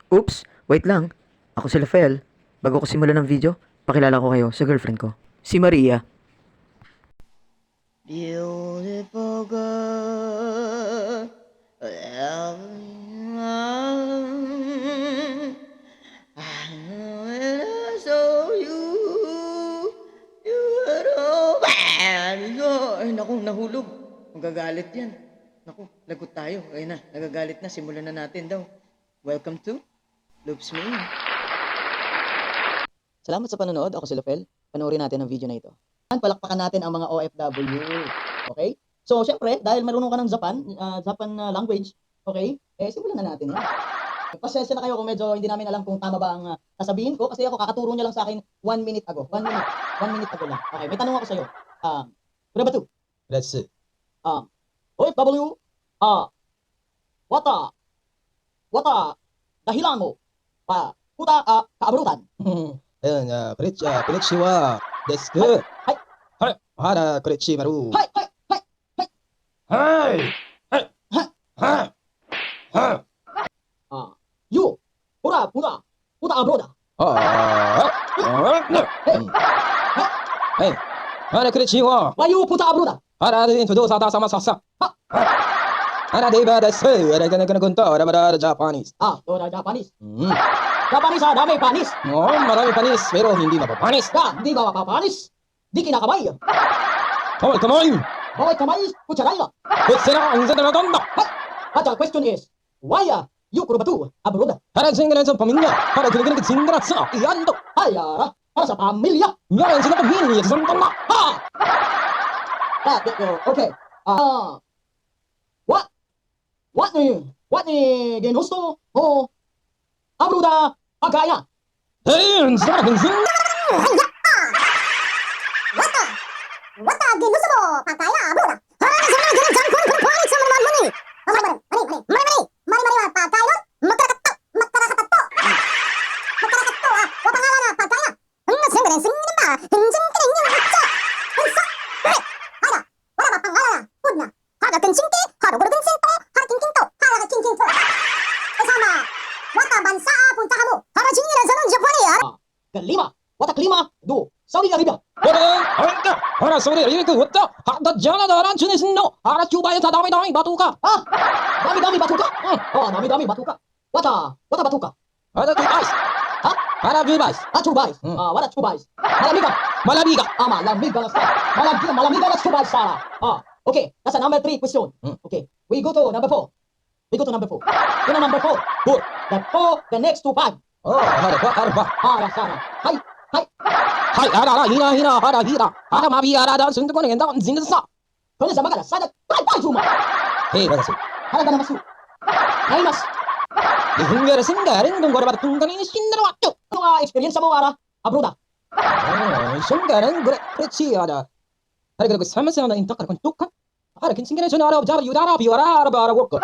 Oops, wait lang. Ako si Rafael. Bago ko simulan ng video, pakilala ko kayo sa girlfriend ko, si Maria. Beautiful girl, when I saw you, you were all bad. Ay, naku, nahulog. Magagalit yan. Naku, lagot tayo. Ayun na, nagagalit na. Simulan na natin daw. Welcome to Loops Me. Salamat sa panonood. Ako si Lofel. Panoorin natin ang video na ito. Palakpakan natin ang mga OFW. Okay? So, syempre, dahil marunong ka ng Japan language, okay? Simulan na natin yan. Pasensya na kayo kung medyo hindi namin alam kung tama ba ang sasabihin ko kasi ako kakaturo niya lang sa akin 1 minute ago. 1 minute. 1 minute ago lang. Okay, may tanong ako sa iyo. Ano ba 'to? Let's see. OFW, what dahilan mo puta kaabrutan? Ayun, konnichiwa desu. Hai. Hai. Hara, konnichimaru. Hai, hai, hai, hai. Hai. Hai. Hai. Hai. You, puta abroda. Hey. Hara, konnichiwa. Why you puta abroda? Hara, din todo sa sama sasa. Hara, deba desu. Hara, kana gunta. Hara, mara Japanese. You're Japanese. Japanese dami panis. Oh, marami panis, pero hindi mapapanis. Di ba mapapanis? Di kinakamay. Kamay, kamay. Bawal kamay, kutsaraya. Kutsara, ang zata na tonda. But the question is, why you kurubatu abroad? Hara, singgaran sa pamilya. Hara, kinikinig singgaran sa iyando. Para sa pamilya. Ngayon sila pamilya sa tonda. Okay. What ni ginusto mo abroad agaya? Ayun, sa akin sing. Wata ginusto mo pagkaya abroad. Harang sa mga ganun dyan kung palit sa mga mani. Mani pagkaya magkarakatto. Wata nga na pagkaya. Ang singgaran ba? Hinjing kining yung hutsa. Hinsa. Hara. Wala ba pangalan? Pudna. Hara kensinti. Hara gurudun sinto. Hara kinkinto. Hara kinkinto. Kasama. Wata bansa punta ka mo. Hara jingiran sa ng Japania. Kalima. Wata klima do. Saudi Arabia. Hara, sorry, 이거 왔다. 하다 자나다란 주네스노. 하라 큐바에 다 다미 바투카. Dami batuka. Dami batuka. Wata batuka. 하다 투바이스. 하라 뷰바이스. Chubais. Wata chubais. Malamiga. 말라비가. Malamiga na sa. Malamiga na chubais sa. Okay, that's a number 3 question. Okay, we go to number 4. Yun ang number 4. Good. The next to 5. 하라 봐. Hara sana. Hai. 하이, 하라, 히나, 하라, 히라. 하라 마비 하라다 순두거는 엔다 진짜. Kung sa magana, sana. Bye, Juma. 헤이, 맞았어. Halaga na masu. Naimas. 이 흥겨를 생각하는 건 거를 봐도 tungan이 신나러 왔죠. Ano experience mo, abroad? 생각은 그렇지, 하라. 하라 그리고 살면서 나 인터카를 건 똑같. 하라 괜찮게 전에 알아, 유다라, 비와라, 알아, work.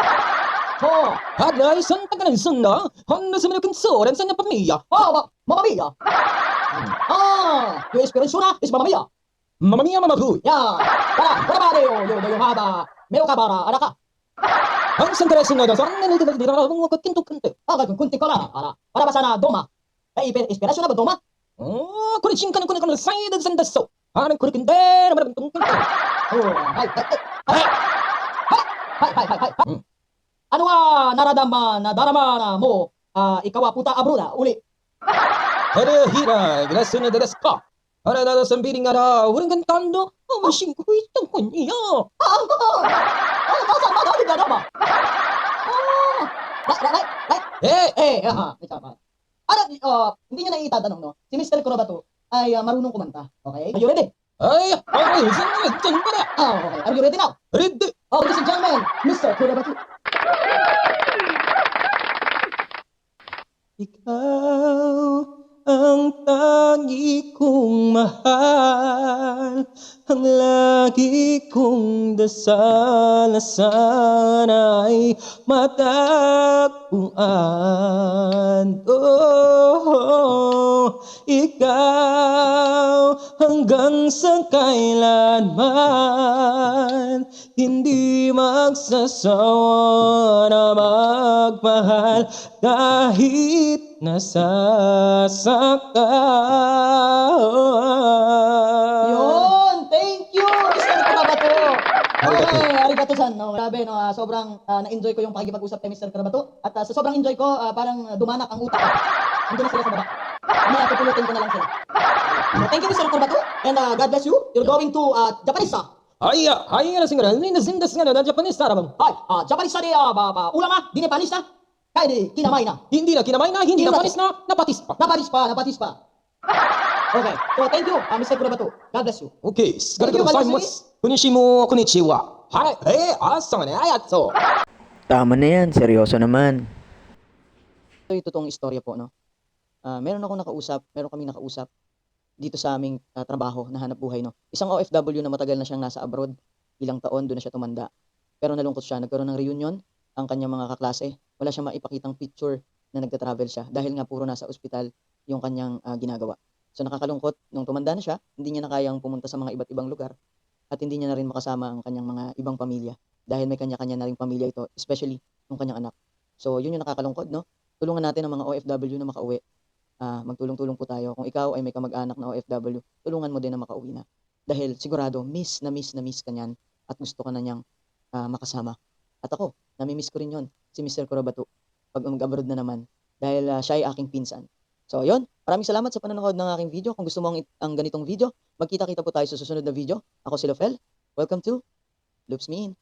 하라 선택하는 sunna. 한숨을 끈 소렌 선녀 밤이야. Mamma Mia. Yung experience na is Mamma Mia. Mamma mia, mamma pu. Yeah. Para yung haba. Meron ka para, anak ka. Ang santeresin na sa anin nito dito na mga kinto-kinto. Kunti ko na. Para ba sana doma? Inspirasyon na ba doma? 그래 진짜는 사이드 산다서 하는 그렇게 내 말은 뚱뚱. Hay. Ano nadarama mo, ikaw puta abroad, uli? 하래 히라 그랬으니 데스까. 하래 나도 선비링 알아. 우린 건 단도 신고 있던 건이야. Saan ba natin nadarama? Tama. Hindi nyo na itatanong, no? Si Mr. Kurobato ay marunong kumanta. Okay? Are you ready? 아이 무슨 어떤 거야? Okay. Are you ready now? 레드. Ladies and gentlemen, Mr. Kurobato. Ikaw ang tangi kong mahal, ang lagi kong dasal na sana'y matagpuan. Ikaw hanggang sa kailanman, hindi magsasawa na magmahal kahit nasasaktan. Yun! Thank you, Mr. Karabato! Okay, arigato-san. No, grabe, no, sobrang na-enjoy ko yung pakikipag-usap kay Mr. Karabato. At sa sobrang enjoy ko, parang dumanak ang utak ko. Nandun na sila sa baba. Mamaya, pupulutin ko na lang sila. So, thank you, Mr. Karabato. And God bless you. You're going to Japanese, ha? はいや、はいやらしんがら、みんな全然すがら、ジャパニースタラバン。 Hi, Japanese de ulama, di Nepalese na. Kaya di, kinamay na. Hindi na kinamay na, hindi na panis na, napatis pa. Napatis pa. Okay, so thank you, Mr. Kurabato. God bless you. Okay, Thank you, sigara mas. Konnichiwa, konnichiwa. Hai, asa nga ne, ayatso. Tama na yan, seryoso naman. Ito yung totoong istorya po, no? Meron kaming nakausap dito sa aming trabaho na hanap buhay, no? Isang OFW na matagal na siyang nasa abroad, ilang taon, doon na siya tumanda. Pero nalungkot siya, nagkaroon ng reunion, ang kanyang mga kaklase, wala siyang maipakitang picture na nagta-travel siya dahil nga puro nasa ospital yung kanyang ginagawa. So nakakalungkot, nung tumanda na siya, hindi niya na kayang pumunta sa mga iba't ibang lugar at hindi niya na rin makasama ang kanyang mga ibang pamilya dahil may kanya-kanya na rin pamilya ito, especially yung kanyang anak. So yun yung nakakalungkot, no? Tulungan natin ang mga OFW na makauwi. Magtulong-tulong po tayo. Kung ikaw ay may kamag-anak na OFW, tulungan mo din na makauwi na. Dahil sigurado, miss na miss ka niyan at gusto ka na niyang makasama. At ako, nami-miss ko rin yon, si Mr. Kurabato, pag mag-abroad na naman. Dahil siya ay aking pinsan. So, yun. Maraming salamat sa panonood ng aking video. Kung gusto mo ang ganitong video, magkita-kita po tayo sa susunod na video. Ako si Lofel. Welcome to Loops Me In.